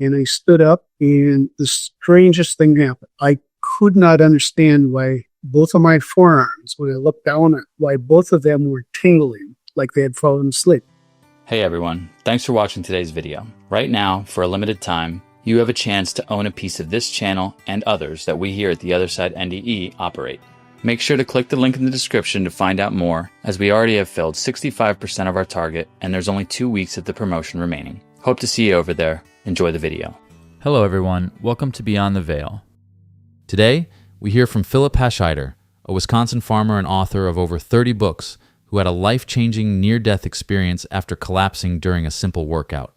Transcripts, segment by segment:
and I stood up, and the strangest thing happened. I could not understand why both of my forearms, when I looked down at why both of them were tingling like they had fallen asleep. Hey everyone, thanks for watching today's video. Right now, for a limited time, you have a chance to own a piece of this channel and others that we here at the Other Side NDE operate. Make sure to click the link in the description to find out more, as we already have filled 65% of our target and there's only 2 weeks of the promotion remaining. Hope to see you over there. Enjoy the video. Hello everyone, welcome to Beyond the Veil. Today, we hear from Philip Hasheider, a Wisconsin farmer and author of over 30 books who had a life-changing near-death experience after collapsing during a simple workout.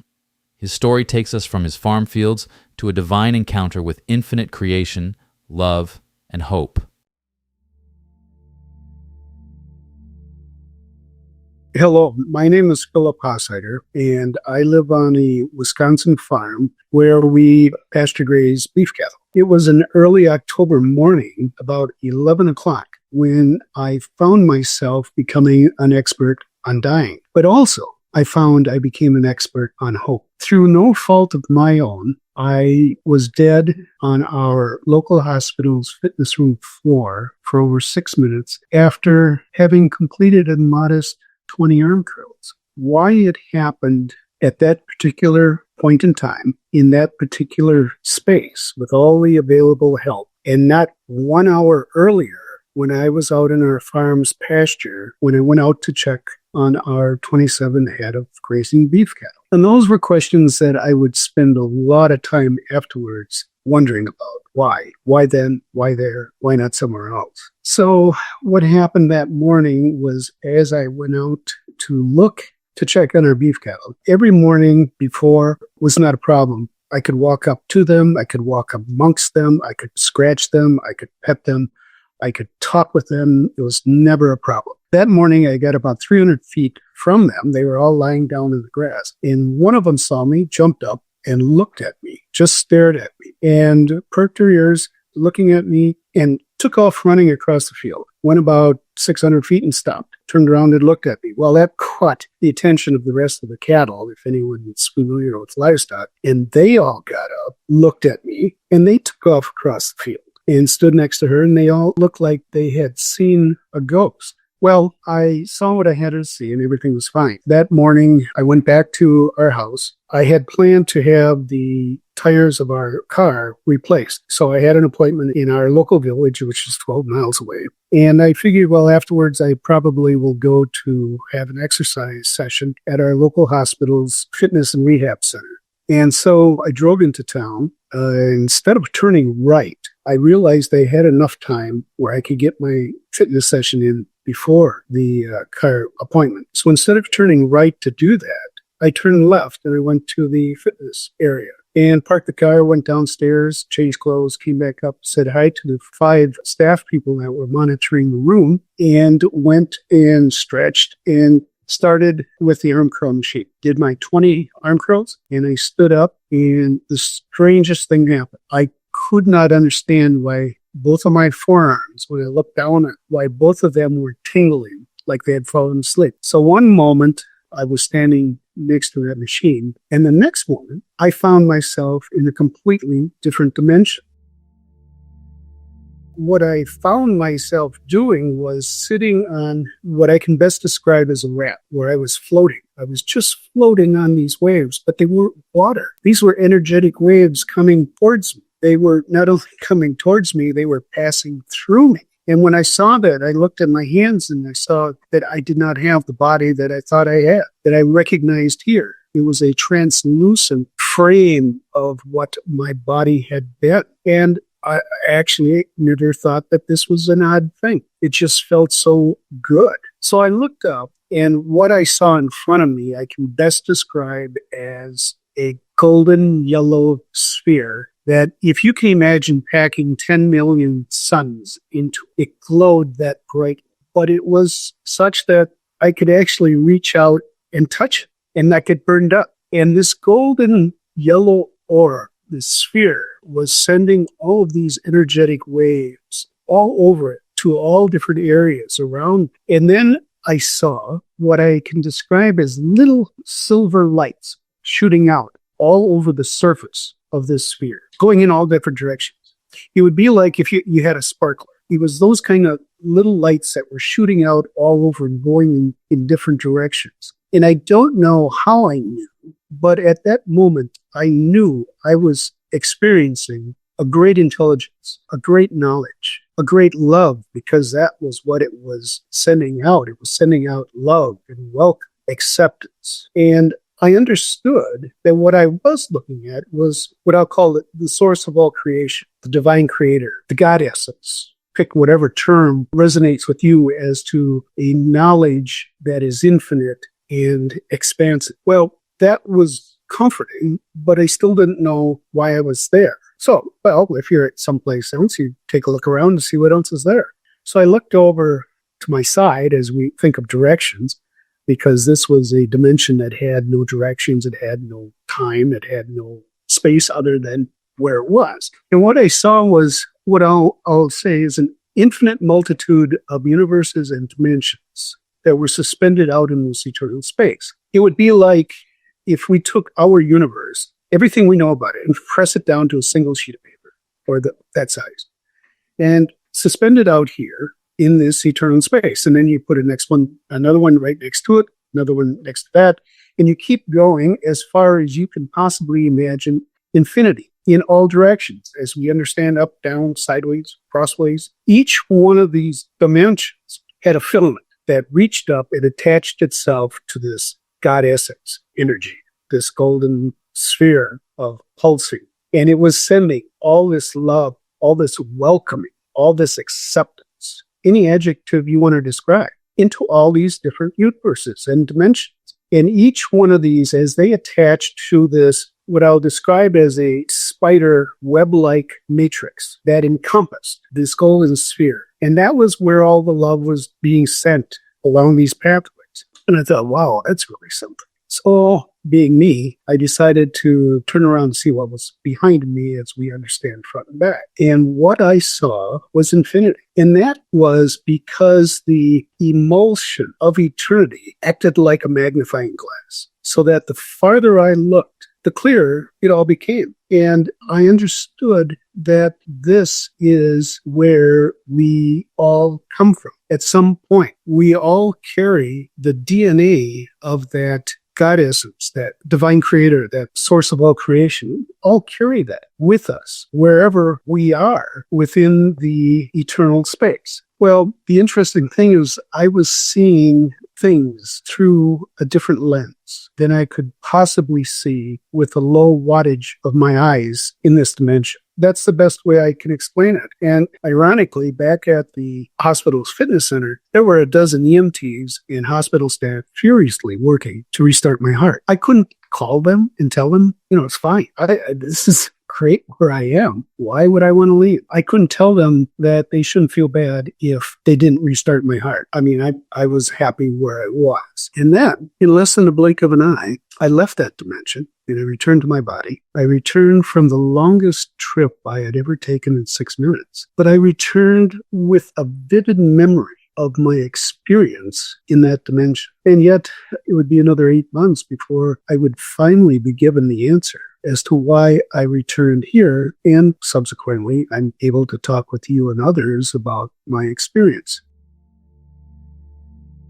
His story takes us from his farm fields to a divine encounter with infinite creation, love, and hope. Hello, my name is Philip Hasheider, and I live on a Wisconsin farm where we pasture graze beef cattle. It was an early October morning, about 11 o'clock, when I found myself becoming an expert on dying. But also, I found I became an expert on hope. Through no fault of my own, I was dead on our local hospital's fitness room floor for over 6 minutes after having completed a modest 20 arm curls. Why it happened at that particular point in time, in that particular space, with all the available help, and not 1 hour earlier when I was out in our farm's pasture, when I went out to check on our 27 head of grazing beef cattle. And those were questions that I would spend a lot of time afterwards wondering about. Why? Why then? Why there? Why not somewhere else? So what happened that morning was, as I went out to check on our beef cattle, every morning before was not a problem. I could walk up to them. I could walk amongst them. I could scratch them. I could pet them. I could talk with them. It was never a problem. That morning, I got about 300 feet from them. They were all lying down in the grass. And one of them saw me, jumped up, and looked at me, just stared at me, and perked her ears, looking at me, and took off running across the field. Went about 600 feet and stopped, turned around and looked at me. Well, that caught the attention of the rest of the cattle, if anyone is familiar with livestock. And they all got up, looked at me, and they took off across the field and stood next to her, and they all looked like they had seen a ghost. Well, I saw what I had to see, and everything was fine. That morning, I went back to our house. I had planned to have the tires of our car replaced. So I had an appointment in our local village, which is 12 miles away. And I figured, well, afterwards, I probably will go to have an exercise session at our local hospital's fitness and rehab center. And so I drove into town. Instead of turning right, I realized I had enough time where I could get my fitness session in before the car appointment. So instead of turning right to do that, I turned left and I went to the fitness area and parked the car, went downstairs, changed clothes, came back up, said hi to the 5 staff people that were monitoring the room, and went and stretched and started with the arm curl machine. Did my 20 arm curls, and I stood up, and the strangest thing happened. I could not understand why both of my forearms, when I looked down at why both of them were tingling like they had fallen asleep. So one moment I was standing next to that machine, and the next moment I found myself in a completely different dimension. What I found myself doing was sitting on what I can best describe as a rat, where I was floating. I was just floating on these waves, but they weren't water. These were energetic waves coming towards me. They were not only coming towards me, they were passing through me. And when I saw that, I looked at my hands and I saw that I did not have the body that I thought I had, that I recognized here. It was a translucent frame of what my body had been. And I actually never thought that this was an odd thing. It just felt so good. So I looked up, and what I saw in front of me, I can best describe as a golden yellow sphere that, if you can imagine packing 10 million suns into it, glowed that bright, but it was such that I could actually reach out and touch it, and I get burned up. And this golden yellow aura, this sphere, was sending all of these energetic waves all over it to all different areas around. And then I saw what I can describe as little silver lights shooting out all over the surface of this sphere, going in all different directions. It would be like if you had a sparkler. It was those kind of little lights that were shooting out all over and going in different directions. And I don't know how I knew, but at that moment, I knew I was experiencing a great intelligence, a great knowledge, a great love, because that was what it was sending out. It was sending out love and welcome, acceptance. And I understood that what I was looking at was what I'll call the source of all creation, the divine creator, the God essence. Pick whatever term resonates with you as to a knowledge that is infinite and expansive. Well, that was comforting, but I still didn't know why I was there. So, well, if you're at someplace else, you take a look around and see what else is there. So I looked over to my side as we think of directions, because this was a dimension that had no directions, it had no time, it had no space other than where it was. And what I saw was what I'll say is an infinite multitude of universes and dimensions that were suspended out in this eternal space. It would be like if we took our universe, everything we know about it, and press it down to a single sheet of paper, or that size, and suspend it out here in this eternal space. And then you put another one right next to it, another one next to that, and you keep going as far as you can possibly imagine infinity in all directions, as we understand up, down, sideways, crossways. Each one of these dimensions had a filament that reached up and attached itself to this God essence energy, this golden sphere of pulsing. And it was sending all this love, all this welcoming, all this acceptance, any adjective you want to describe, into all these different universes and dimensions. And each one of these, as they attached to this, what I'll describe as a spider web-like matrix that encompassed this golden sphere. And that was where all the love was being sent along these pathways. And I thought, wow, that's really something. So, being me, I decided to turn around and see what was behind me, as we understand front and back. And what I saw was infinity. And that was because the emulsion of eternity acted like a magnifying glass, so that the farther I looked, the clearer it all became. And I understood that this is where we all come from. At some point, we all carry the DNA of that God essence, that divine creator, that source of all creation, all carry that with us wherever we are within the eternal space. Well, the interesting thing is I was seeing things through a different lens than I could possibly see with the low wattage of my eyes in this dimension. That's the best way I can explain it. And ironically, back at the hospital's fitness center, there were a dozen EMTs and hospital staff furiously working to restart my heart. I couldn't call them and tell them, it's fine. This is great where I am. Why would I want to leave? I couldn't tell them that they shouldn't feel bad if they didn't restart my heart. I mean, I was happy where I was. And then, in less than a blink of an eye, I left that dimension and I returned to my body. I returned from the longest trip I had ever taken in 6 minutes. But I returned with a vivid memory of my experience in that dimension. And yet, it would be another 8 months before I would finally be given the answer as to why I returned here. And subsequently, I'm able to talk with you and others about my experience.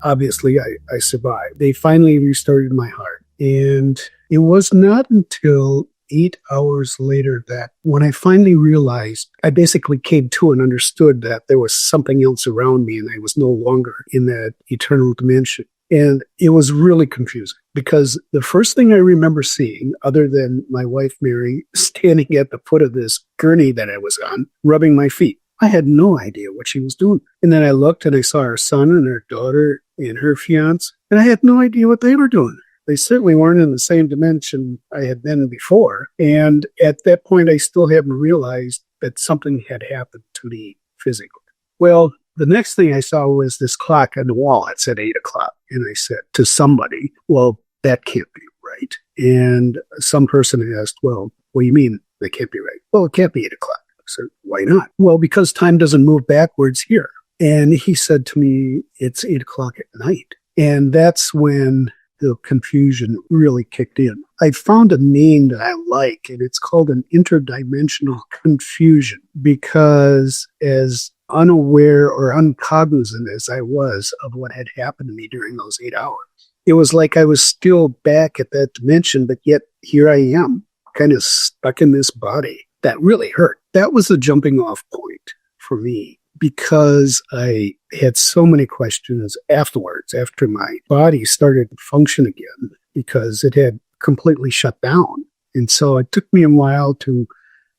Obviously, I survived. They finally restarted my heart. And it was not until 8 hours later that when I finally realized, I basically came to and understood that there was something else around me and I was no longer in that eternal dimension. And it was really confusing because the first thing I remember seeing, other than my wife, Mary, standing at the foot of this gurney that I was on, rubbing my feet, I had no idea what she was doing. And then I looked and I saw her son and her daughter and her fiance, and I had no idea what they were doing. They certainly weren't in the same dimension I had been before. And at that point, I still hadn't realized that something had happened to me physically. Well, the next thing I saw was this clock on the wall. It said 8 o'clock. And I said to somebody, well, that can't be right. And some person asked, well, what do you mean that can't be right? Well, it can't be 8 o'clock. I said, why not? Well, because time doesn't move backwards here. And he said to me, it's 8 o'clock at night. And that's when the confusion really kicked in. I found a name that I like, and it's called an interdimensional confusion, because as unaware or uncognizant as I was of what had happened to me during those 8 hours, it was like I was still back at that dimension, but yet here I am, kind of stuck in this body. That really hurt. That was the jumping off point for me, because I had so many questions afterwards, after my body started to function again, because it had completely shut down. And so it took me a while to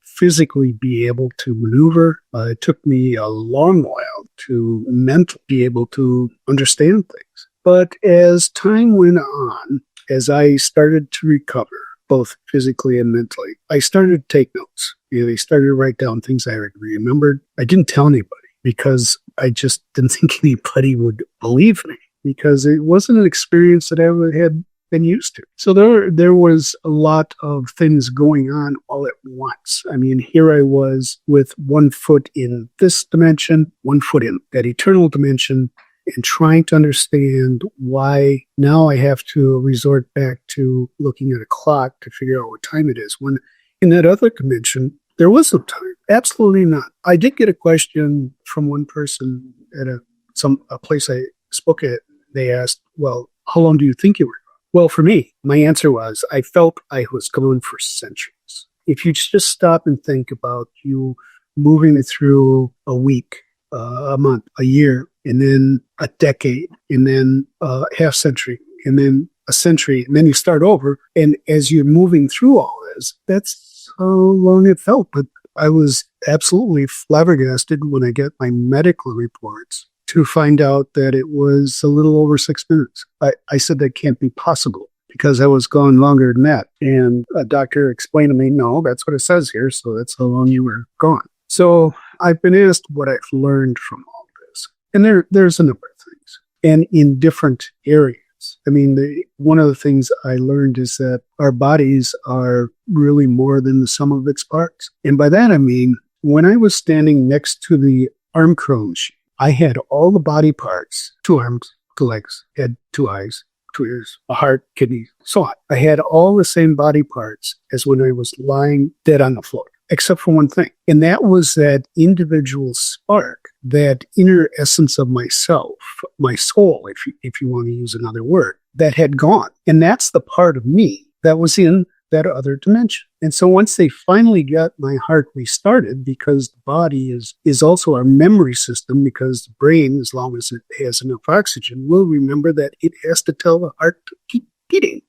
physically be able to maneuver. It took me a long while to mentally be able to understand things. But as time went on, as I started to recover, both physically and mentally, I started to take notes. I started to write down things I remembered. I didn't tell anybody because I just didn't think anybody would believe me, because it wasn't an experience that I had been used to. So there was a lot of things going on all at once. I mean, here I was with 1 foot in this dimension, 1 foot in that eternal dimension, and trying to understand why now I have to resort back to looking at a clock to figure out what time it is, when in that other dimension, there was no time. Absolutely not. I did get a question from one person at a place I spoke at. They asked, well, how long do you think you were gone? Well, for me, my answer was, I felt I was gone for centuries. If you just stop and think about you moving through a week, a month, a year, and then a decade, and then a half century, and then a century, and then you start over. And as you're moving through all this, that's how long it felt. But I was absolutely flabbergasted when I get my medical reports to find out that it was a little over 6 minutes. I said that can't be possible, because I was gone longer than that. And a doctor explained to me, no, that's what it says here, so that's how long you were gone. So I've been asked what I've learned from all this. And there's a number of things, and in different areas. I mean, one of the things I learned is that our bodies are really more than the sum of its parts. And by that, I mean, when I was standing next to the arm curl machine, I had all the body parts, 2 arms, 2 legs, head, 2 eyes, 2 ears, a heart, kidney, so on. I had all the same body parts as when I was lying dead on the floor, except for one thing. And that was that individual spark, that inner essence of myself, my soul, if you want to use another word, that had gone. And that's the part of me that was in that other dimension. And so once they finally got my heart restarted, because the body is also our memory system, because the brain, as long as it has enough oxygen, will remember that it has to tell the heart to keep beating.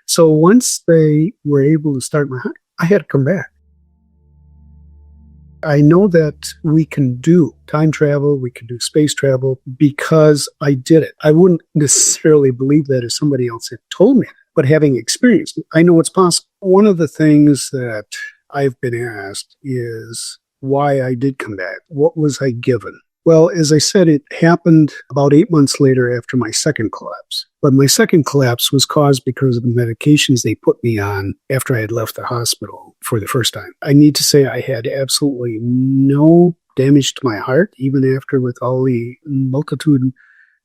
So once they were able to start my heart, I had to come back. I know that we can do time travel, we can do space travel, because I did it. I wouldn't necessarily believe that if somebody else had told me that, but having experienced it, I know it's possible. One of the things that I've been asked is why I did come back. What was I given? Well, as I said, it happened about 8 months later after my second collapse. But my second collapse was caused because of the medications they put me on after I had left the hospital for the first time. I need to say I had absolutely no damage to my heart, even after with all the multitude of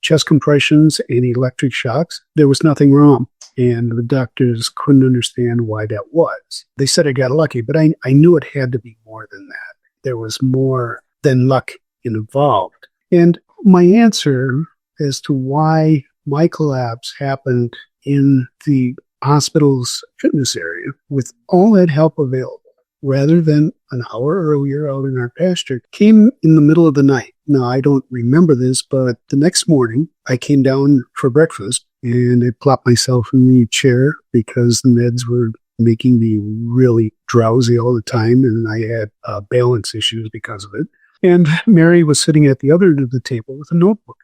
chest compressions and electric shocks. There was nothing wrong. And the doctors couldn't understand why that was. They said I got lucky, but I knew it had to be more than that. There was more than luck involved. And my answer as to why my collapse happened in the hospital's fitness area, with all that help available, rather than an hour earlier out in our pasture, came in the middle of the night. Now, I don't remember this, but the next morning I came down for breakfast and I plopped myself in the chair because the meds were making me really drowsy all the time, and I had balance issues because of it. And Mary was sitting at the other end of the table with a notebook.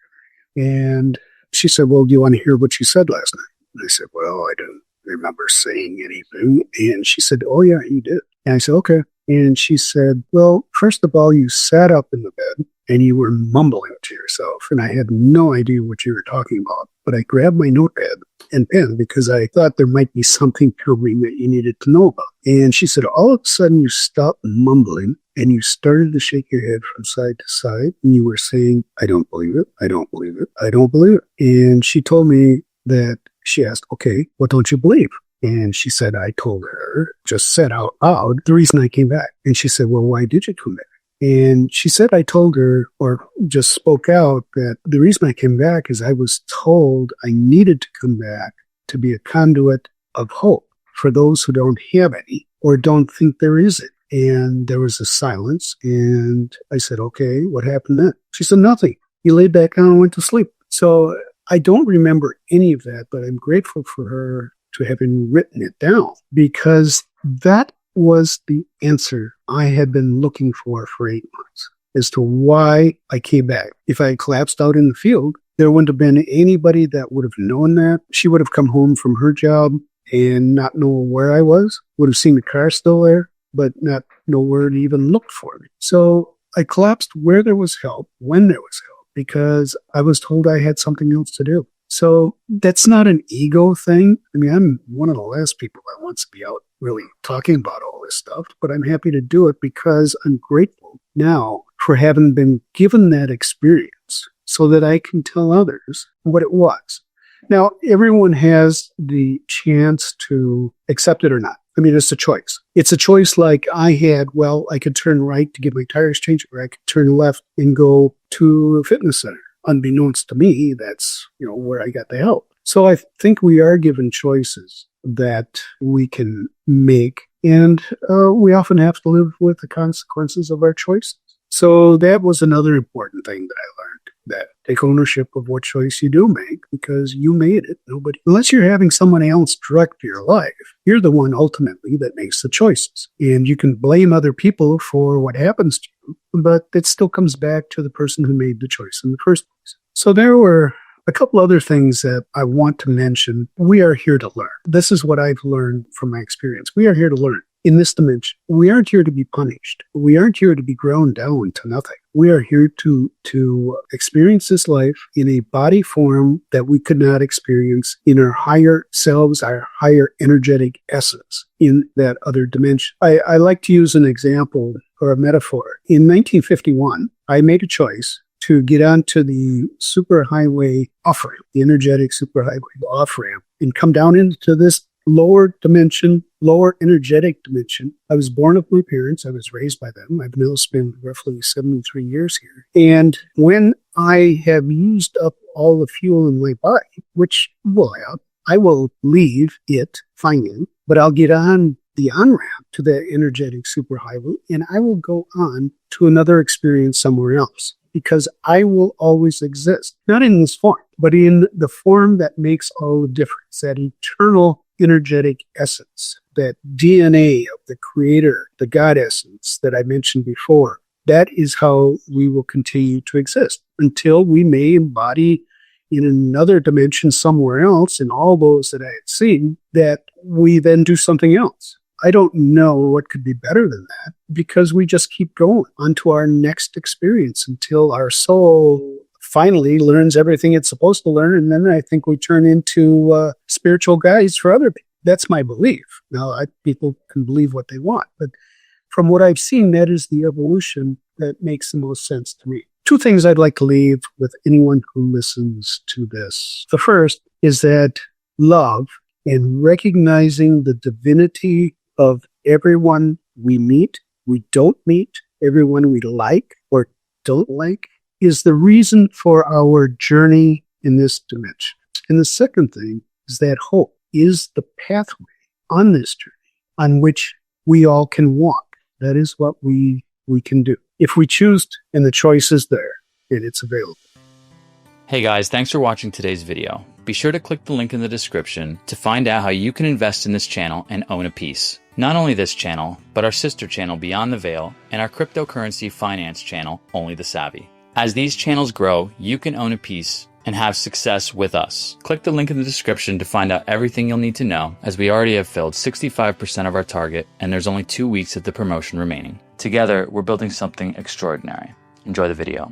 And she said, well, do you want to hear what you said last night? And I said, well, I don't remember saying anything. And she said, oh, yeah, you did. And I said, okay. And she said, well, first of all, you sat up in the bed and you were mumbling to yourself. And I had no idea what you were talking about. But I grabbed my notepad and pen because I thought there might be something troubling that you needed to know about. And she said, all of a sudden you stopped mumbling and you started to shake your head from side to side. And you were saying, I don't believe it. I don't believe it. I don't believe it. And she told me that she asked, okay, what don't you believe? And she said, I told her, just said out loud, the reason I came back. And she said, well, why did you come back? And she said, I told her, or just spoke out, that the reason I came back is I was told I needed to come back to be a conduit of hope for those who don't have any or don't think there is it. And there was a silence. And I said, okay, what happened then? She said, nothing. He laid back down and went to sleep. So I don't remember any of that, but I'm grateful for her to having written it down, because that was the answer I had been looking for 8 months as to why I came back. If I had collapsed out in the field, there wouldn't have been anybody that would have known that. She would have come home from her job and not know where I was, would have seen the car still there, but not know where to even look for me. So I collapsed where there was help, when there was help, because I was told I had something else to do. So that's not an ego thing. I mean, I'm one of the last people that wants to be out really talking about all this stuff, but I'm happy to do it because I'm grateful now for having been given that experience so that I can tell others what it was. Now, everyone has the chance to accept it or not. I mean, it's a choice. It's a choice like I had. Well, I could turn right to get my tires changed, or I could turn left and go to a fitness center. Unbeknownst to me, that's, where I got the help. So I think we are given choices that we can make, and we often have to live with the consequences of our choices. So that was another important thing that I learned, that take ownership of what choice you do make, because you made it. Nobody, unless you're having someone else direct your life, you're the one ultimately that makes the choices. And you can blame other people for what happens to you, but it still comes back to the person who made the choice in the first place. So there were a couple other things that I want to mention. We are here to learn. This is what I've learned from my experience. We are here to learn. In this dimension, we aren't here to be punished. We aren't here to be ground down to nothing. We are here to experience this life in a body form that we could not experience in our higher selves, our higher energetic essence in that other dimension. I like to use an example or a metaphor. In 1951, I made a choice to get onto the superhighway off-ramp, the energetic superhighway off-ramp, and come down into this lower dimension, lower energetic dimension. I was born of my parents. I was raised by them. I've now spent roughly 73 years here. And when I have used up all the fuel in my body, which will have, I will leave it finally, but I'll get on the on-ramp to the energetic superhighway, and I will go on to another experience somewhere else, because I will always exist, not in this form, but in the form that makes all the difference, that eternal energetic essence, that DNA of the creator, the God essence that I mentioned before. That is how we will continue to exist until we may embody in another dimension somewhere else, in all those that I had seen, that we then do something else. I don't know what could be better than that, because we just keep going on to our next experience until our soul finally learns everything it's supposed to learn. And then I think we turn into spiritual guides for other people. That's my belief. Now, people can believe what they want, but from what I've seen, that is the evolution that makes the most sense to me. Two things I'd like to leave with anyone who listens to this. The first is that love and recognizing the divinity of everyone we meet, we don't meet, everyone we like or don't like, is the reason for our journey in this dimension. And the second thing is that hope is the pathway on this journey on which we all can walk. That is what we can do if we choose to, and the choice is there and it's available. Hey guys, thanks for watching today's video. Be sure to click the link in the description to find out how you can invest in this channel and own a piece. Not only this channel, but our sister channel Beyond the Veil and our cryptocurrency finance channel Only the Savvy. As these channels grow, you can own a piece and have success with us. Click the link in the description to find out everything you'll need to know, as we already have filled 65% of our target and there's only 2 weeks of the promotion remaining. Together, we're building something extraordinary. Enjoy the video.